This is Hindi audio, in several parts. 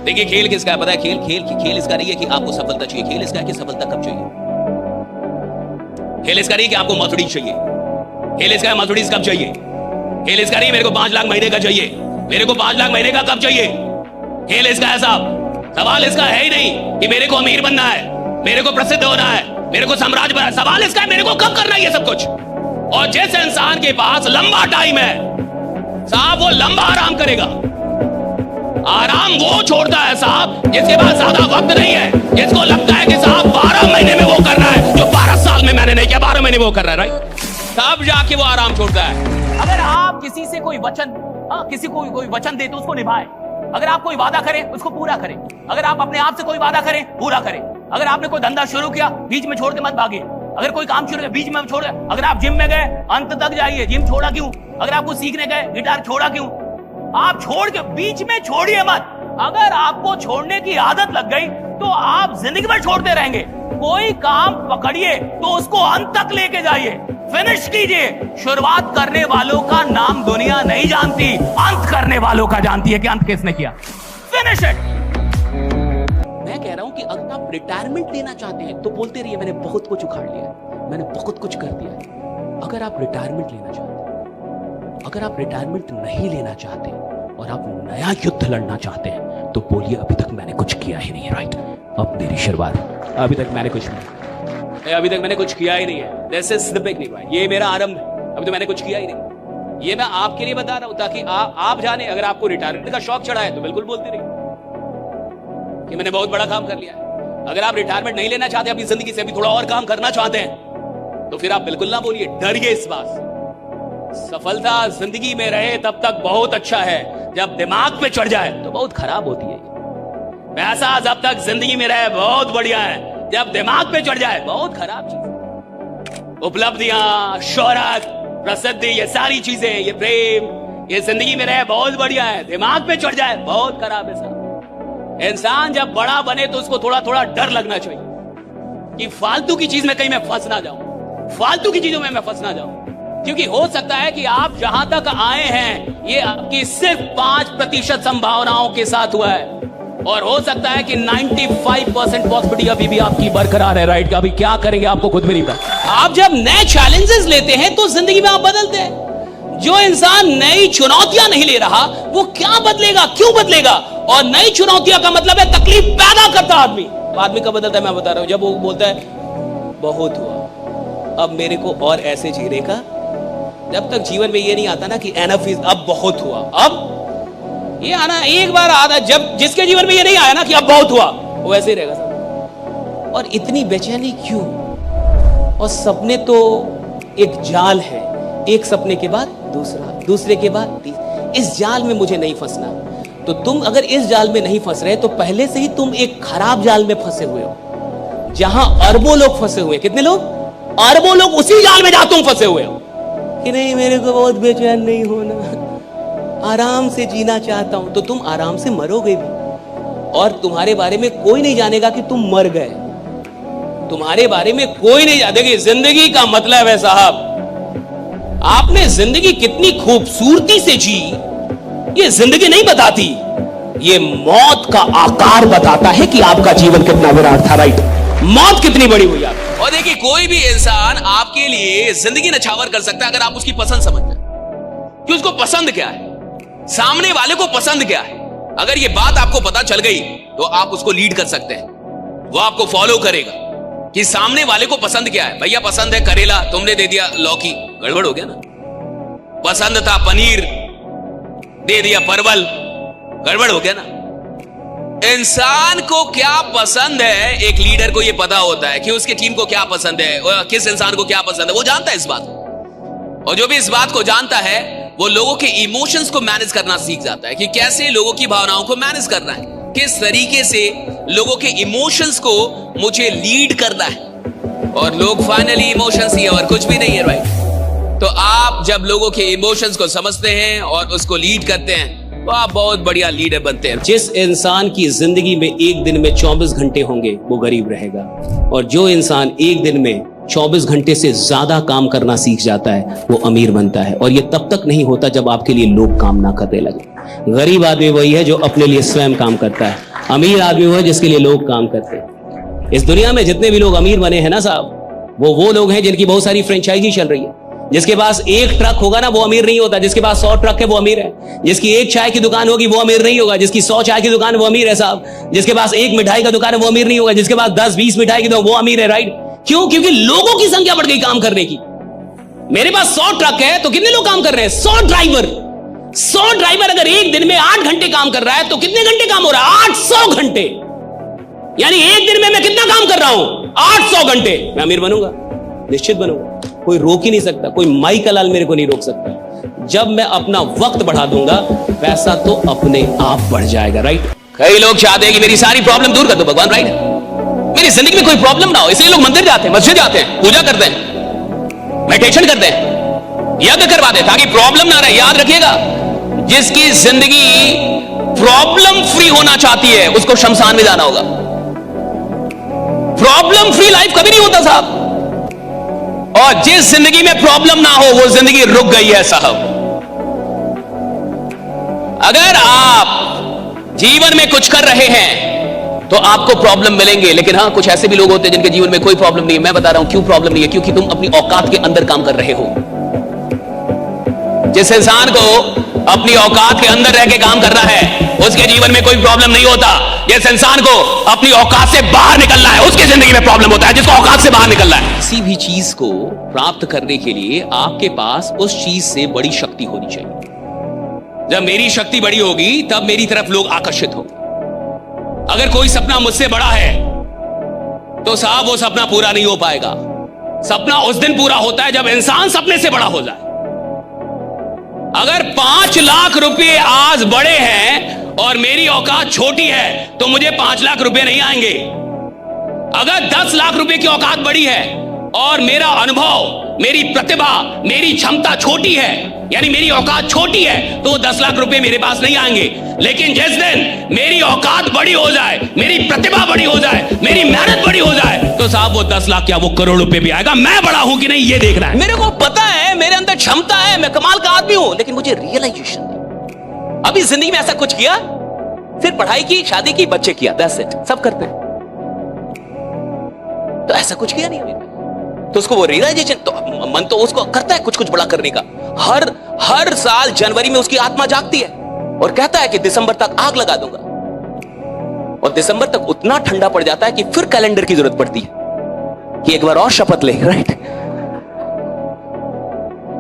देखिए खेल किसका है पता है? खेल खेल खेल इसका नहीं है कि आपको सफलता चाहिए, खेल इसका है कि सफलता कब चाहिए। खेल इसका नहीं कि आपको मर्सिडीज चाहिए, खेल इसका है मर्सिडीज कब चाहिए। खेल इसका नहीं मेरे को 5 लाख महीने का चाहिए, मेरे को 5 लाख महीने का कब चाहिए। खेल इसका है साहब, सवाल इसका है ही नहीं कि मेरे को अमीर बनना है, मेरे को प्रसिद्ध होना है, मेरे को साम्राज्य बनना है। सवाल इसका है मेरे को कब करना है ये सब कुछ। और जिस इंसान के पास लंबा टाइम है साहब, वो लंबा आराम करेगा। आराम वो छोड़ता है साहब जिसके पास ज्यादा वक्त नहीं है, जिसको लगता है कि साहब 12 महीने में वो करना है जो 12 साल में मैंने नहीं किया, 12 महीने में वो कर रहा है, राइट। तब जाके वो आराम छोड़ता है। अगर आप किसी से कोई वचन किसी को कोई वचन दे तो उसको निभाए। अगर आप कोई वादा करें उसको पूरा करें। अगर आप अपने आप से कोई वादा करें पूरा करें। अगर आपने कोई धंधा शुरू किया बीच में छोड़ के मत भागिए। अगर कोई काम शुरू किया बीच में छोड़, अगर आप जिम में गए अंत तक जाइए। जिम छोड़ा क्यों? अगर आपको सीखने गए गिटार छोड़ा क्यों? आप छोड़ के बीच में छोड़िए मत। अगर आपको छोड़ने की आदत लग गई तो आप जिंदगी भर छोड़ते रहेंगे। कोई काम पकड़िए तो उसको अंत तक लेके जाइए, फिनिश कीजिए। शुरुआत करने वालों का नाम दुनिया नहीं जानती, अंत करने वालों का जानती है कि अंत किसने किया। Finish it. मैं कह रहा हूं कि अगर आप रिटायरमेंट लेना चाहते हैं तो बोलते रहिए मैंने बहुत कुछ उखाड़ लिया, मैंने बहुत कुछ कर दिया है। अगर आप रिटायरमेंट लेना चाहते हैं, अगर आप रिटायरमेंट नहीं लेना चाहते और आप नया युद्ध लड़ना चाहते हैं तो बोलिए अभी तक मैंने कुछ किया ही नहीं है, राइट। अब मेरी शुरुआत, अभी तक मैंने कुछ नहीं, अभी तक मैंने कुछ किया ही नहीं है। दिस इज द बिगिनिंग, ये मेरा आरंभ है, अभी तो मैंने कुछ किया ही नहीं। ये मैं आपके लिए बता रहा हूं ताकि आप जाने। अगर आपको रिटायरमेंट का शौक चढ़ा है तो बिल्कुल बोलते रहिए कि मैंने बहुत बड़ा काम कर लिया है। अगर आप रिटायरमेंट नहीं लेना चाहते, अपनी जिंदगी से अभी थोड़ा और काम करना चाहते हैं तो फिर आप बिल्कुल ना बोलिए, डरिए इस बात से। सफलता जिंदगी में रहे तब तक बहुत अच्छा है, जब दिमाग पे चढ़ जाए तो बहुत खराब होती है। पैसा जब तक जिंदगी में रहे बहुत बढ़िया है, जब दिमाग पे चढ़ जाए बहुत खराब चीज। उपलब्धियां, शोहरत, प्रसिद्धि, ये सारी चीजें, ये प्रेम, ये जिंदगी में रहे बहुत बढ़िया है, दिमाग पे चढ़ जाए बहुत खराब है साहब। इंसान जब बड़ा बने तो उसको थोड़ा थोड़ा डर लगना चाहिए कि फालतू की चीज में कहीं मैं फंस ना जाऊं, फालतू की चीजों में मैं फंस ना जाऊं। क्योंकि हो सकता है कि आप जहां तक आए हैं ये आपकी सिर्फ 5% संभावनाओं के साथ हुआ है, और हो सकता है कि 95% पॉसिबिलिटी अभी भी आपकी बरकरार है, राइट। अभी क्या करेंगे आपको खुद भी नहीं पता। आप जब नए चैलेंजेस लेते हैं तो जिंदगी में आप बदलते हैं। जो इंसान नई चुनौतियां नहीं ले रहा वो क्या बदलेगा, क्यों बदलेगा? और नई चुनौतियां का मतलब है तकलीफ पैदा करता आदमी। आदमी का बदलता है, मैं बता रहा हूं। जब वो बोलता है बहुत हुआ, अब मेरे को और ऐसे जीने का, जब तक जीवन में ये नहीं आता ना कि एनफ इज, अब बहुत हुआ, अब ये आना एक बार आता, जब जिसके जीवन में ये नहीं आया ना कि अब बहुत हुआ, वो ऐसे ही रहेगा सब। और इतनी बेचैनी क्यों? और सपने तो एक जाल है, एक सपने के बाद दूसरा, दूसरे के बाद तीसरा। इस जाल में मुझे नहीं फंसना। तो तुम अगर इस जाल में नहीं फंस रहे तो पहले से ही तुम एक खराब जाल में फंसे हुए हो, जहां अरबों लोग फंसे हुए। कितने लोग? अरबों लोग उसी जाल में जहां तुम फंसे हुए हो कि नहीं मेरे को बहुत बेचैन नहीं होना, आराम से जीना चाहता हूं। तो तुम आराम से मरोगे भी, और तुम्हारे बारे में कोई नहीं जानेगा कि तुम मर गए। तुम्हारे बारे में कोई नहीं जानेगा। जिंदगी का मतलब है साहब, आपने जिंदगी कितनी खूबसूरती से जी ये जिंदगी नहीं बताती, ये मौत का आकार बताता है कि आपका जीवन कितना विराट था, राइट। मौत कितनी बड़ी हुई आप। और देखिए कोई भी इंसान आपके लिए जिंदगी नछावर कर सकता है अगर आप उसकी पसंद समझ जाए कि उसको पसंद क्या है, सामने वाले को पसंद क्या है। अगर ये बात आपको पता चल गई तो आप उसको लीड कर सकते हैं, वो आपको फॉलो करेगा कि सामने वाले को पसंद क्या है। भैया पसंद है करेला, तुमने दे दिया लौकी, गड़बड़ हो गया ना। पसंद था पनीर, दे दिया परवल, गड़बड़ हो गया ना। इंसान को क्या पसंद है, एक लीडर को यह पता होता है कि उसकी टीम को क्या पसंद है, किस इंसान को क्या पसंद है, वो जानता है इस बात को। और जो भी इस बात को जानता है वो लोगों के इमोशंस को मैनेज करना सीख जाता है कि कैसे लोगों की भावनाओं को मैनेज करना है, किस तरीके से लोगों के इमोशंस को मुझे लीड करना है। और लोग फाइनली इमोशंस ही है और कुछ भी नहीं है, राइट। तो आप जब लोगों के इमोशंस को समझते हैं और उसको लीड करते हैं तो आप बहुत बढ़िया लीडर बनते हैं। जिस इंसान की जिंदगी में एक दिन में 24 घंटे होंगे वो गरीब रहेगा, और जो इंसान एक दिन में 24 घंटे से ज्यादा काम करना सीख जाता है वो अमीर बनता है। और ये तब तक नहीं होता जब आपके लिए लोग काम ना करने लगे। गरीब आदमी वही है जो अपने लिए स्वयं काम करता है। अमीर आदमी वो है जिसके लिए लोग काम करते हैं। इस दुनिया में जितने भी लोग अमीर बने हैं ना साहब, वो लोग हैं जिनकी बहुत सारी फ्रेंचाइजी चल रही है। जिसके पास एक ट्रक होगा ना वो अमीर नहीं होता, जिसके पास 100 ट्रक है वो अमीर है। जिसकी एक चाय की दुकान होगी वो अमीर नहीं होगा, जिसकी 100 चाय की दुकान वो अमीर है साहब। जिसके पास एक मिठाई का दुकान है वो अमीर नहीं होगा, जिसके पास 10-20 मिठाई की दुकान वो अमीर है, राइट? क्यों? क्योंकि लोगों की संख्या बढ़ गई काम करने की। मेरे पास 100 ट्रक है तो कितने लोग काम कर रहे हैं? 100 ड्राइवर अगर एक दिन में 8 घंटे काम कर रहा है तो कितने घंटे काम हो रहा है? 800 घंटे। यानी एक दिन में मैं कितना काम कर रहा हूं? 800 घंटे। मैं अमीर बनूंगा, निश्चित बनूंगा। कोई रोक ही नहीं सकता, कोई माई का लाल मेरे को नहीं रोक सकता। जब मैं अपना वक्त बढ़ा दूंगा पैसा तो अपने आप बढ़ जाएगा, राइट? कई लोग चाहते हैं कि मेरी सारी प्रॉब्लम दूर कर दो भगवान, राइट? मेरी जिंदगी में कोई प्रॉब्लम ना हो, इसलिए लोग मंदिर जाते हैं, मस्जिद जाते हैं, पूजा करते हैं, मेडिटेशन करते हैं, यज्ञ करवाते हैं ताकि प्रॉब्लम ना रहे। याद रखिएगा, जिसकी जिंदगी प्रॉब्लम फ्री होना चाहती है उसको शमशान में जाना होगा। प्रॉब्लम फ्री लाइफ कभी नहीं होता साहब। और जिस जिंदगी में प्रॉब्लम ना हो वो जिंदगी रुक गई है साहब। अगर आप जीवन में कुछ कर रहे हैं तो आपको प्रॉब्लम मिलेंगे, लेकिन हां कुछ ऐसे भी लोग होते हैं जिनके जीवन में कोई प्रॉब्लम नहीं है। मैं बता रहा हूं क्यों प्रॉब्लम नहीं है, क्योंकि तुम अपनी औकात के अंदर काम कर रहे हो। जिस इंसान को अपनी औकात के अंदर रह के काम करना है उसके जीवन में कोई प्रॉब्लम नहीं होता। जिस इंसान को अपनी औकात से बाहर निकलना है उसकी जिंदगी में प्रॉब्लम होता है, जिसको औकात से बाहर निकलना है। किसी भी चीज को प्राप्त करने के लिए आपके पास उस चीज से बड़ी शक्ति होनी चाहिए। जब मेरी शक्ति बड़ी होगी तब मेरी तरफ लोग आकर्षित होंगे। अगर कोई सपना मुझसे बड़ा है तो साहब वो सपना पूरा नहीं हो पाएगा। सपना उस दिन पूरा होता है जब इंसान सपने से बड़ा हो जाए। अगर 5 लाख रुपए आज बड़े हैं और मेरी औकात छोटी है तो मुझे 5 लाख रुपए नहीं आएंगे। अगर 10 लाख रुपए की औकात बड़ी है और मेरा अनुभव, मेरी प्रतिभा, मेरी क्षमता छोटी है, यानी मेरी औकात छोटी है, तो 10 लाख रुपए मेरे पास नहीं आएंगे। लेकिन जिस दिन मेरी औकात बड़ी हो जाए, मेरी प्रतिभा बड़ी हो जाए, मेरी मेहनत बड़ी हो जाए, तो साहब वो 10 लाख क्या वो करोड़ रुपए भी आएगा। मैं बड़ा हूं कि नहीं ये देखना है। मेरे को पता है मेरे अंदर क्षमता है, मैं कमाल का आदमी हूं, लेकिन मुझे रियलाइजेशन नहीं। अभी जिंदगी में ऐसा कुछ किया, सिर्फ पढ़ाई की, शादी की, बच्चे किया, दैट्स इट। सब करते हैं तो ऐसा कुछ किया नहीं अभी, तो उसको वो रियलाइजेशन, तो मन तो उसको करता है कुछ कुछ बड़ा करने का। हर साल जनवरी में उसकी आत्मा जागती है और कहता है कि दिसंबर तक आग लगा दूंगा, और दिसंबर तक उतना ठंडा पड़ जाता है कि फिर कैलेंडर की जरूरत पड़ती है कि एक बार और शपथ ले, right?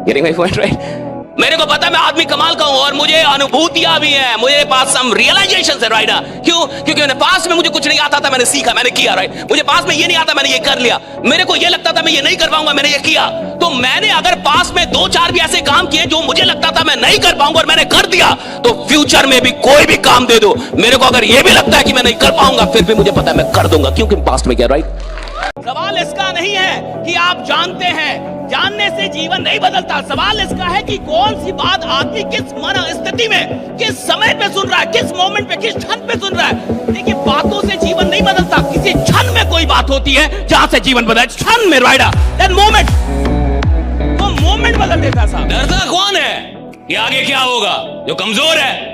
Getting my point, right? मेरे को पता मैं आदमी कमाल का हूं और मुझे अनुभूतियां भी हैं, मुझे पास सम रियलाइजेशंस है, राइट? क्यों? क्योंकि मैंने पास में मुझे कुछ नहीं आता था, मैंने सीखा, मैंने किया, राइट? मुझे पास में ये नहीं आता, मैंने ये कर लिया। मेरे को ये लगता था मैं ये नहीं कर पाऊंगा, मैंने ये किया। तो मैंने अगर पास में 2-4 भी ऐसे काम किए जो मुझे लगता था मैं नहीं कर पाऊंगा और मैंने कर दिया, तो फ्यूचर में भी कोई भी काम दे दो, मेरे को अगर ये भी लगता है कि मैं नहीं कर पाऊंगा, फिर भी मुझे पता है मैं कर दूंगा, क्योंकि पास्ट में किया, राइट? सवाल इसका नहीं है कि आप जानते हैं, जानने से जीवन नहीं बदलता। सवाल इसका है कि कौन सी बात आदमी किस मन स्थिति में, किस समय पे सुन रहा है, किस मोमेंट पे, किस क्षण पे सुन रहा है। देखिए, बातों से जीवन नहीं बदलता, किसी क्षण में कोई बात होती है जहां से जीवन बदला, क्षण में, राइट? दैट मोमेंट, वो मोमेंट बदल देता साहब। डरता कौन है कि आगे क्या होगा? जो कमजोर है।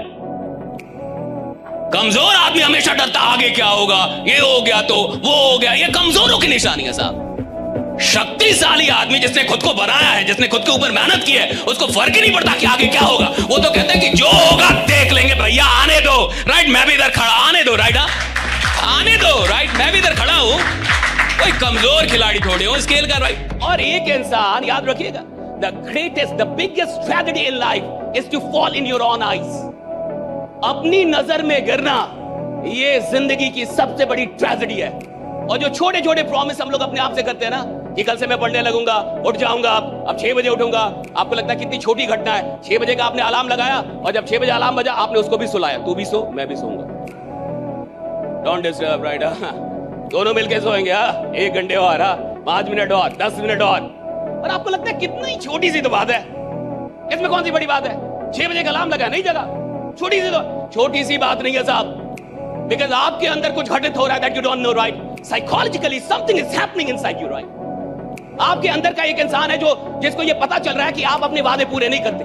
कमजोर आदमी हमेशा डरता आगे क्या होगा, ये हो गया तो वो हो गया। ये कमजोरों की निशानी है साहब। शक्तिशाली आदमी जिसने खुद को बनाया है, जिसने खुद के ऊपर मेहनत की है, उसको फर्क ही नहीं पड़ता कि आगे क्या होगा। वो तो कहते हैं कि जो होगा देख लेंगे भैया, आने दो, राइट? मैं भी इधर खड़ा, आने दो, राइट? आने दो, राइट? मैं भी इधर खड़ा हूं, कोई कमजोर खिलाड़ी थोड़े हो स्केल का, राइट? और एक इंसान, याद रखिएगा, the greatest, the biggest tragedy in life is to fall in your own eyes. अपनी नजर में गिरना ये जिंदगी की सबसे बड़ी ट्रेजेडी है। और जो छोटे छोटे प्रॉमिस हम लोग अपने आप से करते हैं ना, कि कल से मैं पढ़ने लगूंगा, उठ जाऊंगा, अब 6 बजे उठूंगा। आपको लगता है कितनी छोटी घटना है, 6 बजे का आपने अलार्म लगाया और जब 6 बजे अलार्म बजा आपने उसको भी सुलाया, तू भी सो मैं भी सोऊंगा, डोंट डिस्टर्ब, राइट? दोनों मिलके सोएंगे, 1 घंटे और, 5 मिनट और, 10 मिनट और आपको लगता है कितनी छोटी सी तो बात है, इसमें कौन सी बड़ी बात है? 6 बजे का अलार्म लगा, नहीं जगा, छोटी सी, तो छोटी सी बात नहीं है साहब, बिकॉज आपके अंदर कुछ घटित हो रहा है that you don't know, right? Psychologically something is happening inside you, right? आपके अंदर का एक इंसान है जो, जिसको ये पता चल रहा है कि आप अपने वादे पूरे नहीं करते।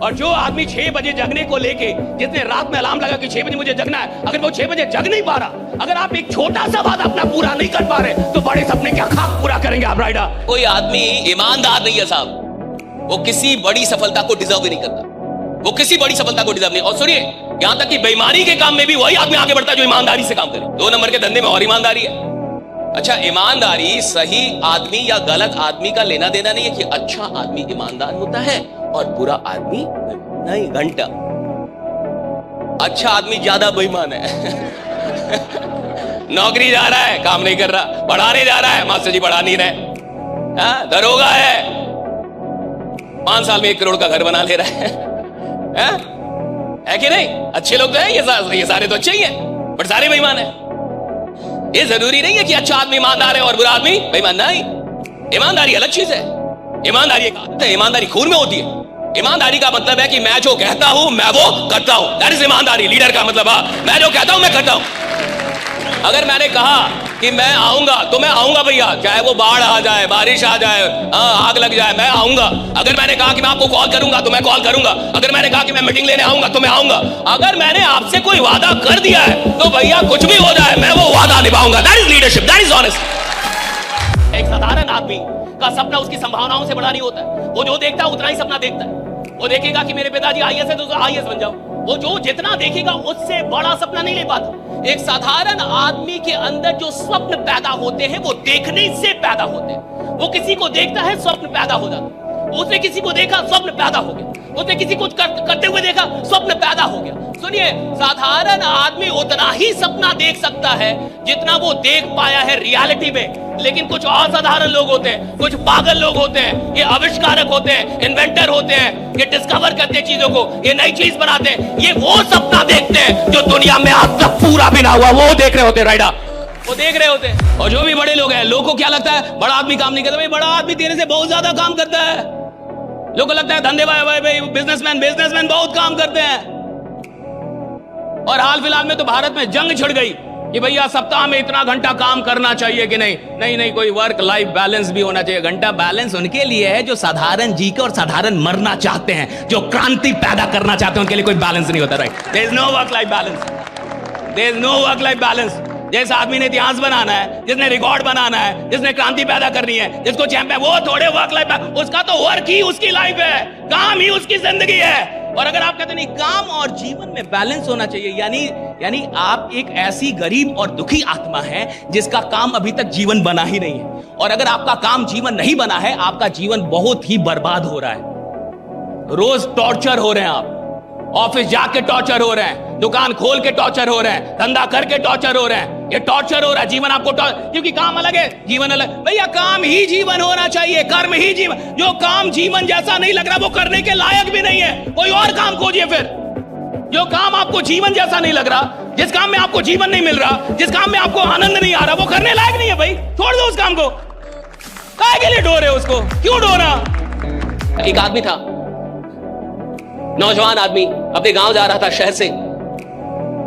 और जो आदमी 6 बजे जगने को लेके, जिसने रात में अलार्म लगा कि 6 बजे मुझे जगना है, अगर वो 6 बजे जग नहीं पा रहा, अगर आप एक छोटा सा बात अपना पूरा नहीं कर पा रहे, तो बड़े सपने क्या खाक पूरा करेंगे आप राइडा? कोई आदमी ईमानदार नहीं है साहब, वो किसी बड़ी सफलता को डिजर्व ही नहीं करता, वो किसी बड़ी सफलता को डिजर्व नहीं। और सुनिए, यहां तक कि बेईमानी के काम में भी वही आदमी आगे बढ़ता है जो ईमानदारी से काम करे। 2 नंबर के धंधे में और ईमानदारी है। अच्छा, ईमानदारी सही आदमी या गलत आदमी का लेना देना नहीं है कि अच्छा आदमी ईमानदार होता है और बुरा आदमी नहीं, घंटा। अच्छा आदमी ज्यादा बेईमान है। नौकरी जा रहा है, काम नहीं कर रहा, पढ़ाने जा रहा है, मास्टर जी पढ़ा नहीं रहे, दरोगा है, 5 साल में 1 करोड़ का घर बना ले रहा है कि नहीं? अच्छे लोग तो हैं, ये सारे तो अच्छे ही हैं, बट सारे बेईमान हैं। ये जरूरी नहीं है कि अच्छा आदमी ईमानदार है और बुरा आदमी बेईमान। नहीं, ईमानदारी अलग चीज है। ईमानदारी एक आदत है, ईमानदारी खून में होती है। ईमानदारी का मतलब है कि मैं जो कहता हूं मैं वो करता हूं, दैट इज ईमानदारी। लीडर का मतलब मैं जो कहता हूं मैं करता हूं। अगर मैंने कहा कि मैं आऊंगा तो मैं आऊंगा भैया, चाहे वो बाढ़ आ जाए, बारिश आ जाए, आग लग जाए, मैं आऊंगा। अगर मैंने कहा कि मैं आपको कॉल करूंगा तो मैं कॉल करूंगा। अगर मैंने कहा कि मैं मीटिंग लेने आऊंगा तो मैं आऊंगा। अगर मैंने आपसे कोई वादा कर दिया है तो भैया कुछ भी हो जाए मैं वो वादा निभाऊंगा। That is leadership, that is honest. एक साधारण आदमी का सपना उसकी संभावनाओं से बड़ा नहीं होता है। वो जो देखता है उतना ही सपना देखता है। वो देखेगा कि मेरे पिताजी आईएएस है तो आईएएस बन जाओ। वो जो जितना देखेगा उससे बड़ा सपना नहीं ले पाता। एक साधारण आदमी के अंदर जो स्वप्न पैदा होते हैं वो देखने से पैदा होते हैं। वो किसी को देखता है, स्वप्न पैदा हो जाता है। उसने किसी को देखा, स्वप्न पैदा हो गया। उसने किसी को करते हुए देखा, स्वप्न पैदा हो गया। सुनिए, साधारण आदमी उतना ही सपना देख सकता है जितना वो देख पाया है रियलिटी में। लेकिन कुछ असाधारण लोग होते हैं, कुछ पागल लोग होते हैं, ये आविष्कारक होते हैं, इन्वेंटर होते हैं, ये डिस्कवर करते हैं चीजों को, ये नई चीज बनाते हैं। ये वो सपना देखते हैं जो दुनिया में आज तक पूरा भी ना हुआ, वो देख रहे होते हैं राइडा, वो देख रहे होते हैं। और जो भी बड़े लोग हैं, लोगों को क्या लगता है बड़ा आदमी काम नहीं करता। भाई बड़ा आदमी तेरे से बहुत ज्यादा काम करता है। लोगों को लगता है धंधे भाई बिजनेसमैन बहुत काम करते हैं। और हाल फिलहाल में तो भारत में जंग छिड़ गई कि भैया सप्ताह में इतना घंटा काम करना चाहिए कि नहीं, कोई वर्क लाइफ बैलेंस भी होना चाहिए। घंटा बैलेंस उनके लिए है जो साधारण जी के और साधारण मरना चाहते हैं, जो क्रांति पैदा करना चाहते हैं, उनके लिए कोई बैलेंस नहीं होता। Right, there is no work life balance, there is no work life balance. जिस आदमी ने इतिहास बनाना है, जिसने रिकॉर्ड बनाना है, जिसने क्रांति पैदा करनी है, जिसको चैंपियन, वो थोड़े वर्क लाइफ, उसका तो वर्क ही उसकी लाइफ है, काम ही उसकी जिंदगी है। और अगर आप कहते नहीं काम और जीवन में बैलेंस होना चाहिए, यानी आप एक ऐसी गरीब और दुखी आत्मा है जिसका काम अभी तक जीवन बना ही नहीं है। और अगर आपका काम जीवन नहीं बना है, आपका जीवन बहुत ही बर्बाद हो रहा है। रोज टॉर्चर हो रहे हैं आप, ऑफिस जाके टॉर्चर हो रहे हैं, दुकान खोल के टॉर्चर हो रहे हैं, धंधा करके टॉर्चर हो रहे हैं। ये टॉर्चर हो रहा है, जीवन आपको क्योंकि काम अलग है, जीवन अलग। भैया काम ही जीवन होना चाहिए, कर्म ही जीवन। जो काम जीवन जैसा नहीं लग रहा वो करने के लायक भी नहीं है, कोई और काम खोजिए। फिर जो काम आपको जीवन जैसा नहीं लग रहा, जिस काम में आपको जीवन नहीं मिल रहा, जिस काम में आपको आनंद नहीं आ रहा, वो करने लायक नहीं है। भाई छोड़ दो उस काम को। काहे के लिए डो रहे हो उसको, क्यों डो रहा? एक आदमी था, नौजवान आदमी, अपने गांव जा रहा था शहर से।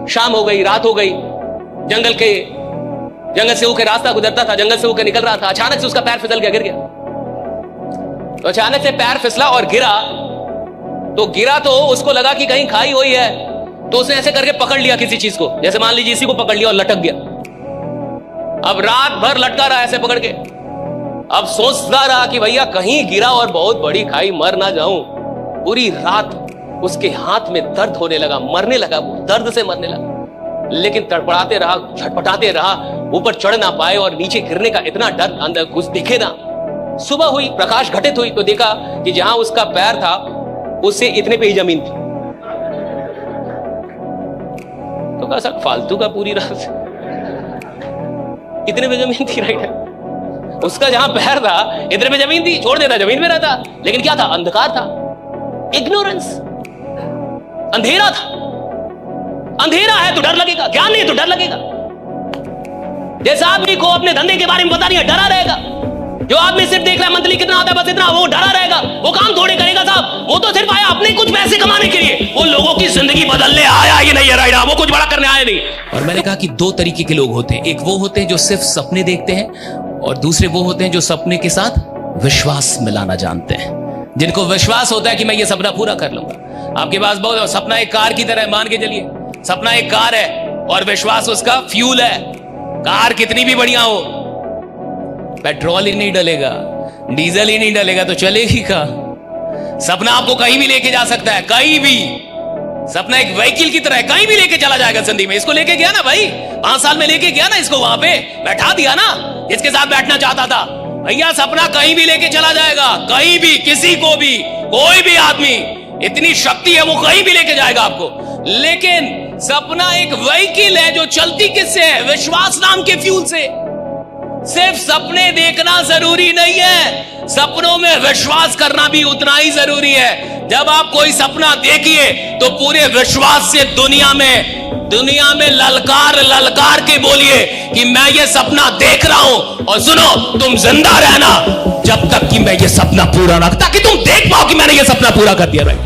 शाम हो गई, रात हो गई, जंगल से होकर रास्ता गुजरता था, जंगल से होकर निकल रहा था। अचानक से उसका पैर फिसल गया, गिर गया। तो अचानक से पैर फिसला और गिरा तो उसको लगा कि कहीं खाई हुई है, तो उसने ऐसे करके पकड़ लिया किसी चीज को, जैसे मान लीजिए इसी को पकड़ लिया और लटक गया। अब रात भर लटका रहा ऐसे पकड़ के। अब सोचता रहा कि भैया कहीं गिरा और बहुत बड़ी खाई, मर ना जाऊं। पूरी रात उसके हाथ में दर्द होने लगा, मरने लगा, वो दर्द से मरने लगा। लेकिन तड़पड़ाते रहा, छटपटाते रहा, ऊपर चढ़ ना पाए और नीचे गिरने का इतना डर, अंदर कुछ दिखे ना। सुबह हुई, प्रकाश घटित हुई तो देखा कि जहां उसका पैर था उससे इतने पे ही जमीन थी। तो कहा सर फालतू का पूरी रात इतने पे जमीन थी। राइट, उसका जहां पैर था इतने पे जमीन थी, छोड़ देता जमीन में रहता। लेकिन क्या था? अंधकार था, इग्नोरेंस, अंधेरा था। अंधेरा है तो डर लगेगा, ज्ञान नहीं है तो डर लगेगा। जैसे आदमी को अपने धंधे के बारे में पता नहीं है, डरा रहेगा। जो आदमी सिर्फ देख रहा है मंथली कितना आता है बस इतना, वो डरा रहेगा, वो काम थोड़े करेगा साहब। वो तो सिर्फ आया अपने कुछ पैसे कमाने के लिए, वो लोगों की जिंदगी बदलने आया ही नहीं है। राइडा, वो कुछ बड़ा करने आया नहीं। और मैंने कहा कि 2 तरीके के लोग होते हैं। एक वो होते हैं जो सिर्फ सपने देखते हैं, और दूसरे वो होते हैं जो सपने के साथ विश्वास मिलाना जानते हैं। जिनको विश्वास होता है कि मैं ये सपना पूरा कर लूंगा। आपके पास बहुत सपना एक कार की तरह है, मान के चलिए सपना एक कार है और विश्वास उसका फ्यूल है। कार कितनी भी बढ़िया हो, पेट्रोल ही नहीं डलेगा, डीजल ही नहीं डलेगा तो चलेगी का। सपना आपको कहीं भी लेके जा सकता है, कहीं भी। सपना एक व्हीकल की तरह है, कहीं भी लेके चला जाएगा जिंदगी में। इसको लेके गया ना भाई, 5 साल में लेके गया ना इसको, वहां पे बैठा दिया ना जिसके साथ बैठना चाहता था। भैया सपना कहीं भी लेके चला जाएगा, कहीं भी, किसी को भी, कोई भी आदमी, इतनी शक्ति है वो कहीं भी लेके जाएगा आपको। लेकिन सपना एक व्हीकल है जो चलती किससे है? विश्वास नाम के फ्यूल से। सिर्फ सपने देखना जरूरी नहीं है, सपनों में विश्वास करना भी उतना ही जरूरी है। जब आप कोई सपना देखिए तो पूरे विश्वास से दुनिया में ललकार के बोलिए कि मैं ये सपना देख रहा हूं, और सुनो तुम जिंदा रहना जब तक कि मैं ये सपना पूरा ना, ताकि तुम देख पाओ कि मैंने ये सपना पूरा कर दिया भाई।